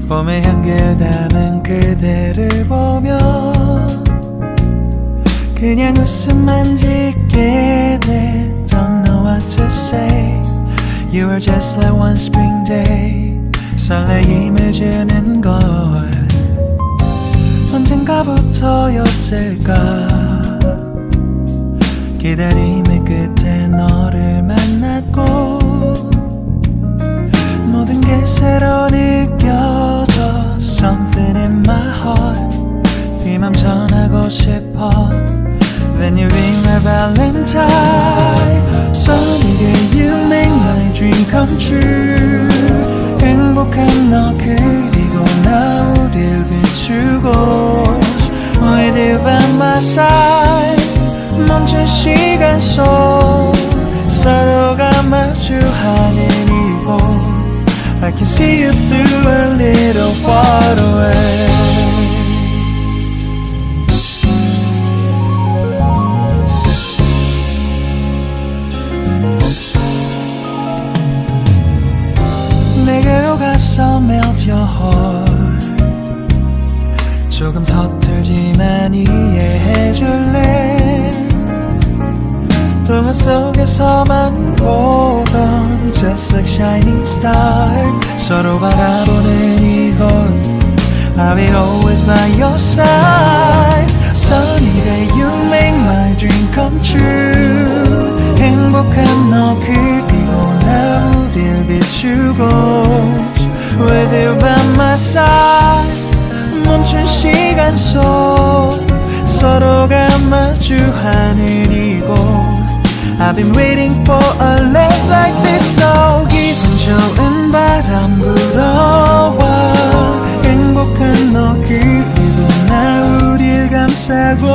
봄의 향기를 담은 그대를 보며 그냥 웃음만 짓게 돼. Don't know what to say. You were just like one spring day. 설레임을 주는 걸 언젠가부터였을까. 기다림의 끝에 너를 만났고 모든 게 새로 느껴져. Something in my heart. 네 맘 전하고 싶어. Then you ring my valentine. Sunny day you make my dream come true. 행복한 너 그리고 나 우릴 비추고 With you by my side. 멈춘 시간 속 서로가 마주하는 이곳 I can see you through a little far away. 내게로 가서 melt your heart. 조금 서툴지만 이해해줄래. 동화 속에서만 보던 Just like shining star. 서로 바라보는 이곳 I will always by your side. Sunny day you make my dream come true. 행복한 너 그리고 나 우릴 비추고 With you by my side. 멈춘 시간 속 서로가 마주하는 이곳 I've been waiting for a love like this. So 기분 좋은 바람 불어와 행복한 너 그리고 나 우릴 감싸고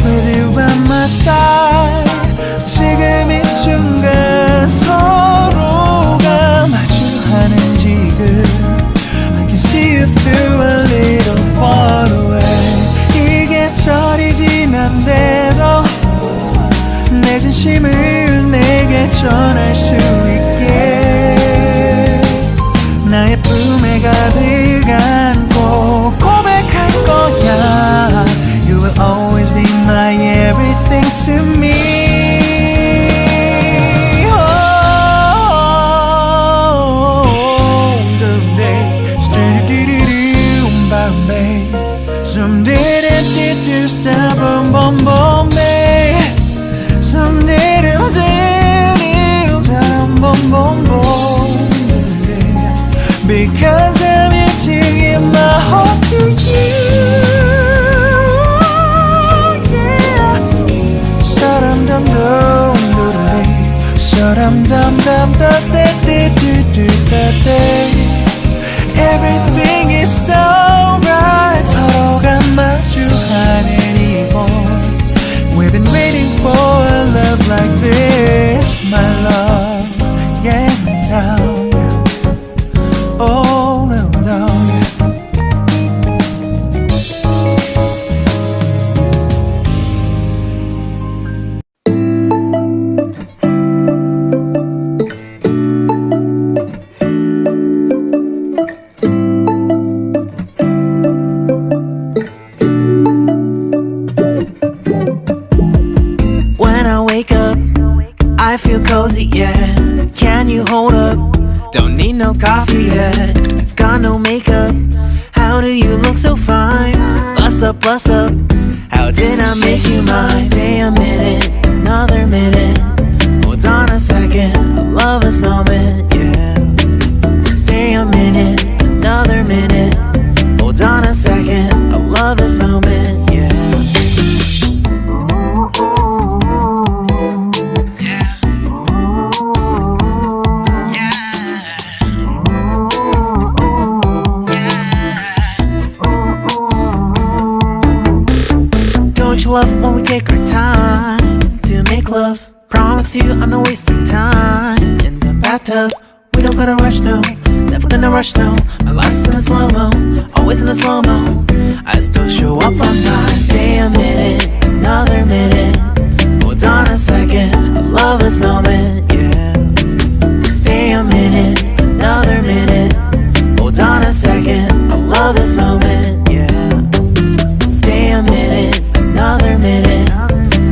With you by my side. 지금 이 순간 서로가 마주하는 지금 I can see you through a little far away. 이게 철이 지난데도 내 진심을 내게 전할 수 있게 나의 품에 가득 안고 고백할 거야. You will always be my everything to me. Some did it, stop, boom, boom, boom, babe. Some did it, boom, boom, boom, because I'm here to give my heart to you. Yeah. Sa-dum dum dum dum, sa-dum dum dum da da da da da da. Everything is so right. 서로가 마주하는 이곳 We've been waiting for a love like this, my love. Yeah, down. Oh, no, no. I feel cozy, yeah. Can you hold up? Don't need no coffee yet. Got no makeup. How do you look so fine? Bust up, bust up. How did I make you mine? Stay a minute, another minute. Hold on a second, I love this moment, yeah. Stay a minute, another minute. Hold on a second, I love this moment, yeah. Don't you love when we take our time to make love? Promise you I'm not wasting time in the bathtub. We don't gotta rush, no. Never gonna rush, no. My life's in a slow-mo, always in a slow-mo. I still show up on time. Stay a minute, another minute. Hold on a second, I love this moment, yeah. Stay a minute, another minute. Hold on a love this moment, yeah. Stay a minute, another minute.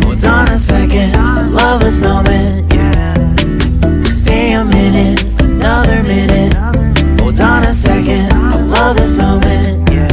Hold on a second, I love this moment, yeah. Stay a minute, another minute. Hold on a second, I love this moment, yeah.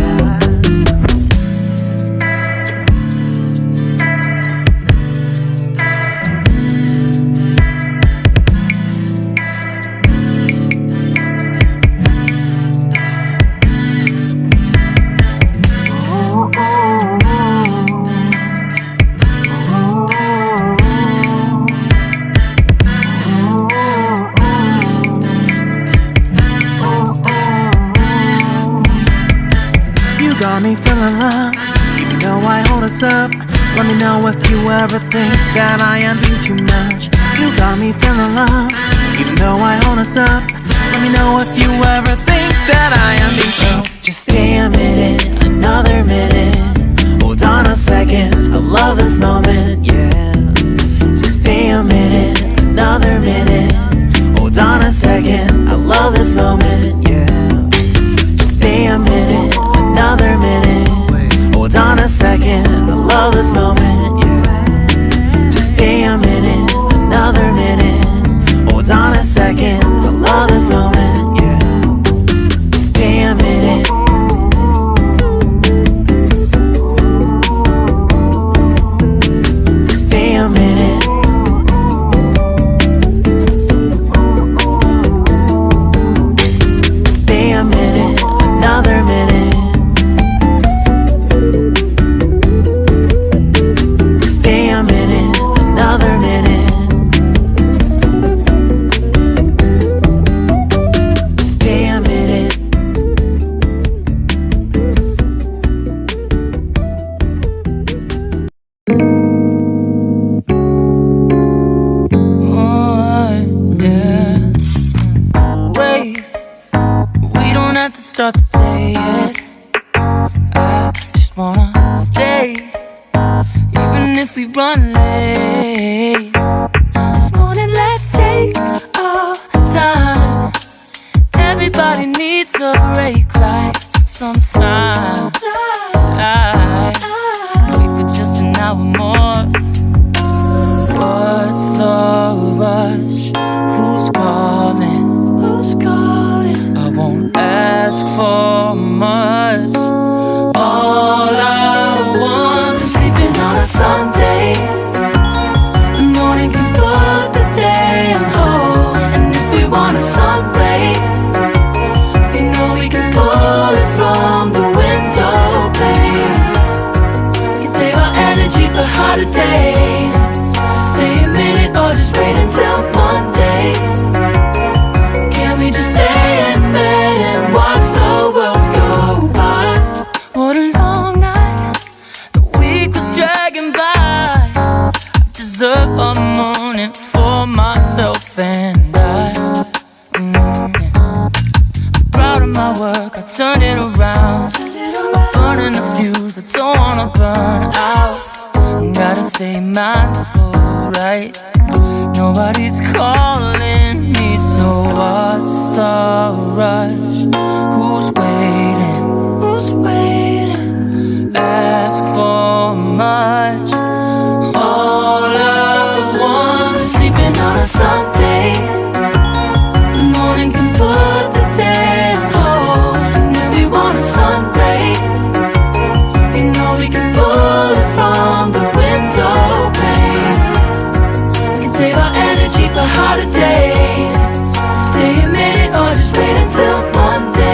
Got me feeling loved, even though I hold us up. Let me know if you ever think that I am being too much. You got me feeling loved, even though I hold us up. Let me know if you ever think that I am being too much. Just stay a minute, another minute. Hold on a second, I love this moment, yeah. Just stay a minute, another minute. Hold on a second, I love this moment, yeah. Just stay a minute, another minute. Hold on a second, I love this moment, yeah. Just stay a minute, another minute. Hold on a second, I love this moment, yeah. Just stay a minute. Stay a minute. Stay a minute, another minute. Stay a minute, another minute. Stay a minute. Yeah. Wait, we don't have to start the day yet. I just wanna stay, even if we run late. This morning, let's take our time. Everybody needs a break, right? Sometimes I wait for just an hour more. What's the rush? Who's calling? Who's calling? I won't ask for much. All I want is sleeping on a Sunday. The morning can put the day on hold. And if we want a sun ray, you know we can pull it from the window pane. We can save our energy for harder days. Stay a minute or just wait until Monday. Can we just stay in bed and watch the world go by? What a long night, the week was dragging by. I deserve a morning for myself and I. I'm proud of my work, I turned it around. I'm burning the fuse, I don't wanna burn out. Gotta stay mindful, right? Nobody's calling me, so what's the rush? Who's waiting? Who's waiting? Ask for much. All I want is sleeping on a Sunday. The morning can put the day on hold. And if we want a sun ray, you know we can pull it from the window pane. We can save our energy for harder days. Stay a minute or just wait until Monday.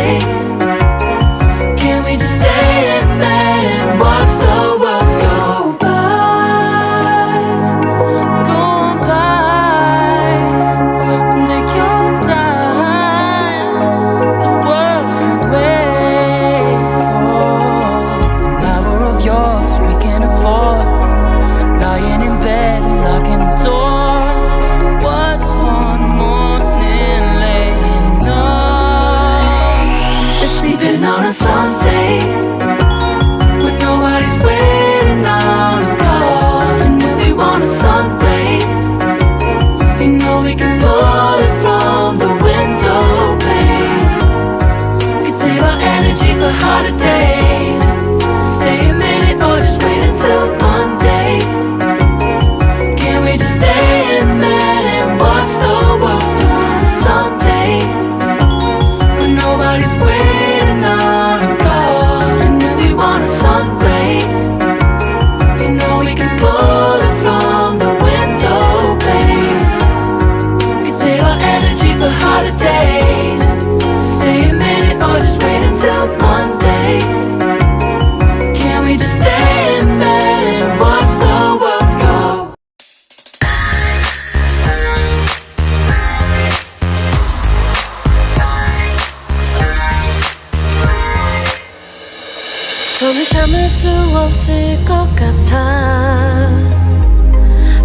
더는 참을 수 없을 것 같아.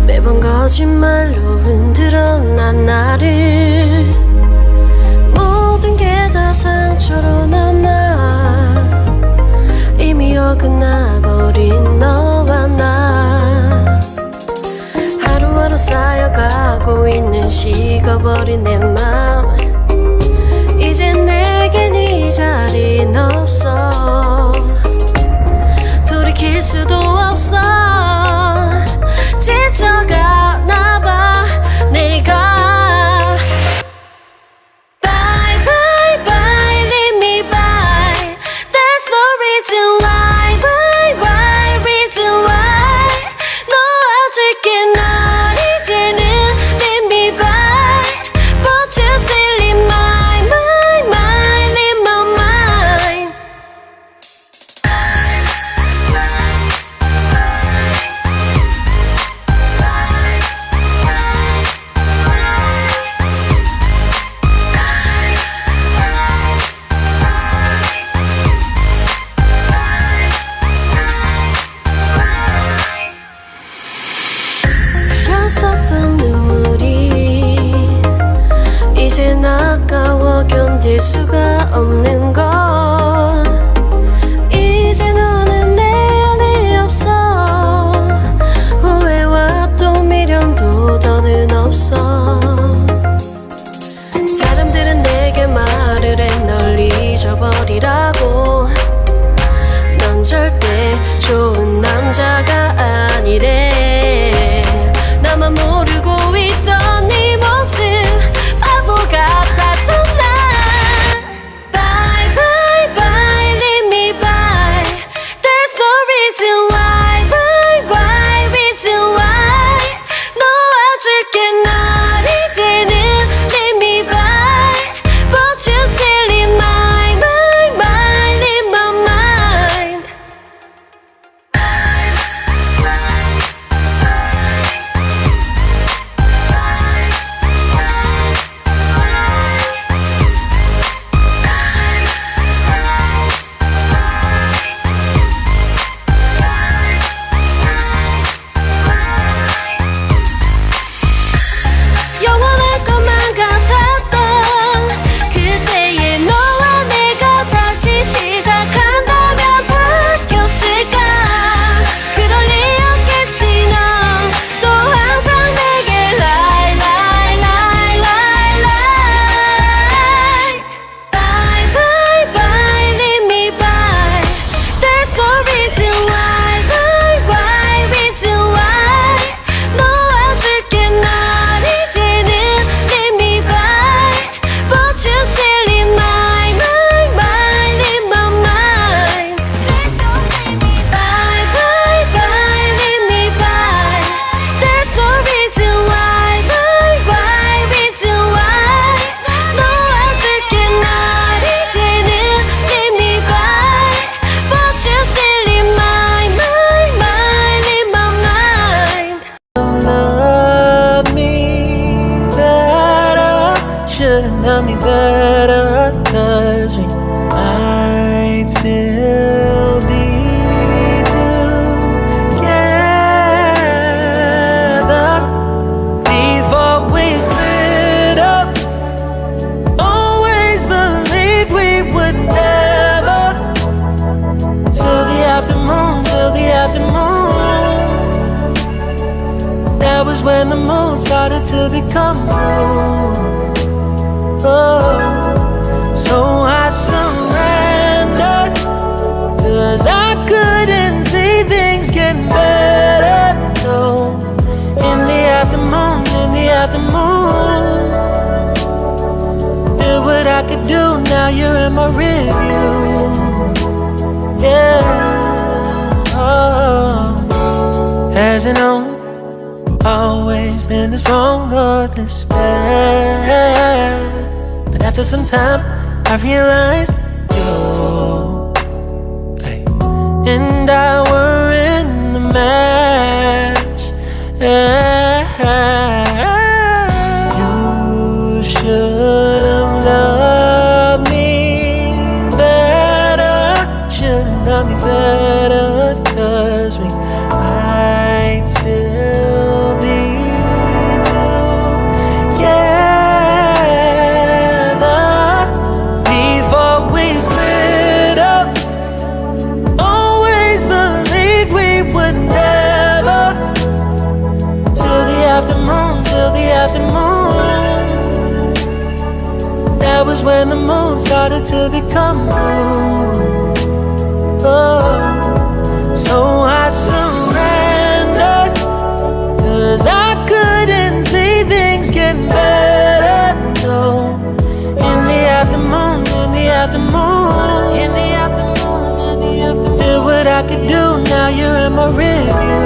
매번 거짓말로 흔들어 난 나를. 모든 게 다 상처로 남아. 이미 어긋나버린 너와 나. 하루하루 쌓여가고 있는 식어버린 내 맘. 이젠 내겐 이 자리는 없어. 돌이킬 수도 없어. 지쳐가나봐 내가. Bye bye bye leave me by. There's no reason why. Why why reason why. 놓아줄게 널 이제는 leave me by. But you still leave my leave my mind. 흘렸었던 눈물이 이젠 아까워 견딜 수가 없는 걸. 이제 너는 내 안에 없어. 후회와 또 미련도 더는 없어. 사람들은 내게 말을 해 널 잊어버리라고. 넌 절대 좋은 남자가 아니래. 나만 모르고 있던 네 모습 바보 같았던 난. Bye bye bye leave me by. There's no reason why. Why why reason why. 놓아줄게 널 이제는 leave me by. But you still leave my leave my mind. 영원할 것만 같았던 그때의 너와 내가 다시 시작한다면 바뀌었을까. 그럴 리 없겠지. 넌 또 항상 내게 lie lie lie lie lie. Bye bye bye leave me by. There's no reason why. Why why reason why. 놓아줄게 널 이제는 leave me by. But you still leave my leave my mind. Bye bye bye leave me by. There's no reason why. Why why reason why. 놓아줄게 널 이제는 leave me by. But you still leave my leave my mind. Love me better. Should've known me better. 'Cause we might still be together before we split up. Always believed we would never. Till the afternoon, till the afternoon. That was when the moon started to become blue. Oh, so I surrendered. 'Cause I couldn't see things getting better. No, in the afternoon, in the afternoon. Did what I could do, now you're in my review. Yeah, oh. Hasn't always been this wrong or this bad. But after some time, I realized you and I were in the match. You should have loved me better. Should have loved me better. was when the moon started to become blue. Oh, so I surrendered, 'cause I couldn't see things getting better. No, in the afternoon, in the afternoon, in the afternoon, in the afternoon, did what I could do, now you're in my rearview